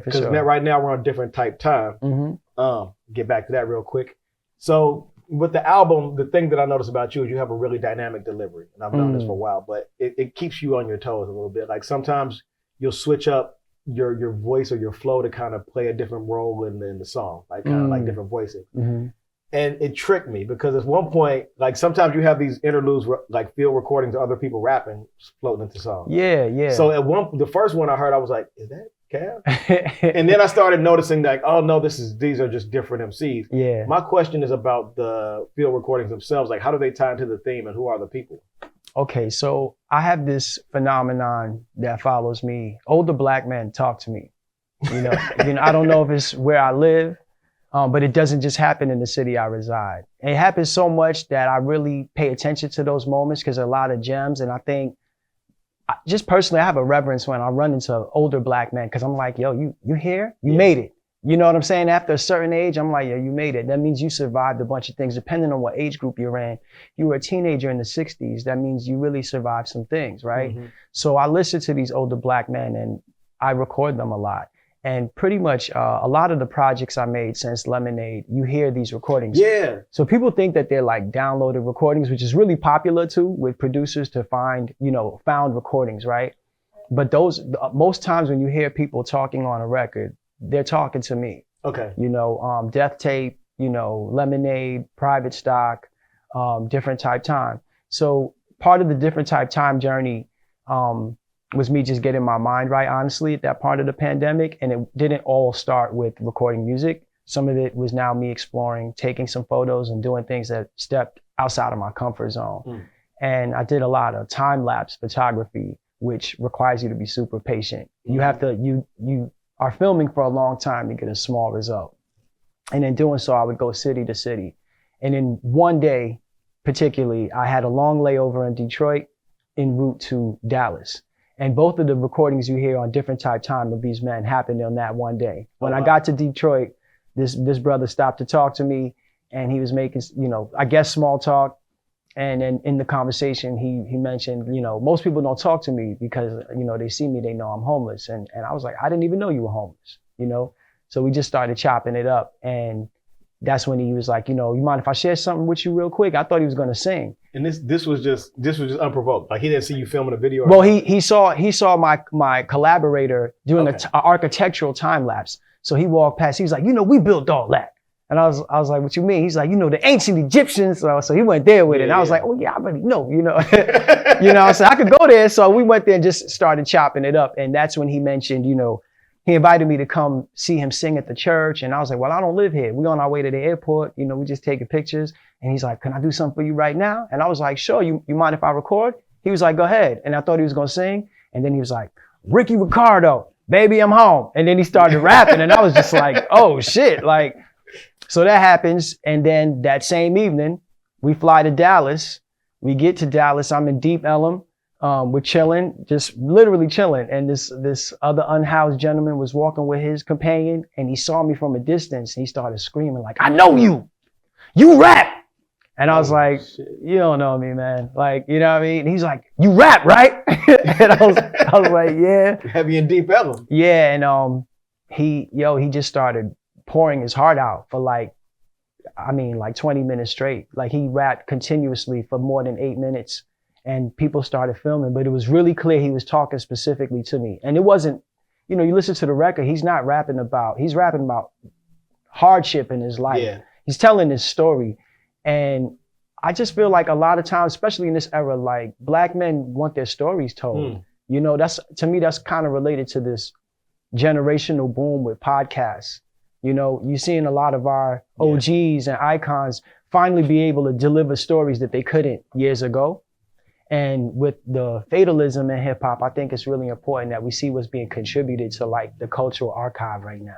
for sure. Because right now we're on different type time. Get back to that real quick. So with the album, the thing that I noticed about you is you have a really dynamic delivery. And I've known this for a while, but it keeps you on your toes a little bit. Like sometimes you'll switch up your voice or your flow to kind of play a different role in the song, like kind of like different voicing. And it tricked me because at one point, like sometimes you have these interludes, like field recordings of other people rapping, floating into songs. Yeah. So the first one I heard, I was like, is that Cav? And then I started noticing like, oh no, these are just different MCs. Yeah. My question is about the field recordings themselves. Like, how do they tie into the theme, and who are the people? Okay, so I have this phenomenon that follows me. Older black men talk to me. You know, I don't know if it's where I live, but it doesn't just happen in the city I reside. And it happens so much that I really pay attention to those moments because there are a lot of gems. And I think, just personally, I have a reverence when I run into older black men because I'm like, yo, you here? You made it. You know what I'm saying? After a certain age, I'm like, yeah, you made it. That means you survived a bunch of things, depending on what age group you're in. You were a teenager in the 60s. That means you really survived some things, right? So I listen to these older black men and I record them a lot. And pretty much a lot of the projects I made since Lemonade, you hear these recordings. Yeah. So people think that they're like downloaded recordings, which is really popular too with producers to find, found recordings, right? But those, most times when you hear people talking on a record, they're talking to me. Okay. Death Tape, Lemonade, Private Stock, Different Type Time. So part of the Different Type Time journey was me just getting my mind right, honestly, at that part of the pandemic. And it didn't all start with recording music. Some of it was now me exploring, taking some photos and doing things that stepped outside of my comfort zone. And I did a lot of time-lapse photography, which requires you to be super patient. You have to, you are filming for a long time to get a small result. And in doing so, I would go city to city. And in one day, particularly, I had a long layover in Detroit en route to Dallas. And both of the recordings you hear on Different Type Time of these men happened on that one day. When I got to Detroit, this brother stopped to talk to me and he was making, I guess small talk. And then in the conversation, he mentioned, most people don't talk to me because, they see me, they know I'm homeless. And I was like, I didn't even know you were homeless, So we just started chopping it up. And that's when he was like, you mind if I share something with you real quick? I thought he was going to sing. And this was just unprovoked. Like he didn't see you filming a video. Well, he saw my collaborator doing an architectural time lapse. So he walked past, he was like, we built all that. And I was like, what you mean? He's like, the ancient Egyptians. So he went there with it. And I was like, oh yeah, I already know, so I could go there. So we went there and just started chopping it up. And that's when he mentioned, he invited me to come see him sing at the church. And I was like, well, I don't live here. We on our way to the airport. We just taking pictures. And he's like, can I do something for you right now? And I was like, sure. You mind if I record? He was like, go ahead. And I thought he was going to sing. And then he was like, Ricky Ricardo, baby, I'm home. And then he started rapping. And I was just like, oh shit. So that happens. And then that same evening, we fly to Dallas. We get to Dallas. I'm in Deep Ellum. We're chilling, just literally chilling. And this other unhoused gentleman was walking with his companion and he saw me from a distance and he started screaming like, I know you rap. And I was like, shit. You don't know me, man. You know what I mean? And he's like, you rap, right? And I was like, yeah. Heavy and Deep Ellum. Yeah. And he just started pouring his heart out for 20 minutes straight. He rapped continuously for more than 8 minutes. And people started filming, but it was really clear he was talking specifically to me. And it wasn't, you listen to the record, he's rapping about hardship in his life. Yeah. He's telling his story. And I just feel like a lot of times, especially in this era, black men want their stories told. To me, that's kind of related to this generational boom with podcasts. You're seeing a lot of our OGs and icons finally be able to deliver stories that they couldn't years ago. And with the fatalism in hip hop, I think it's really important that we see what's being contributed to the cultural archive right now.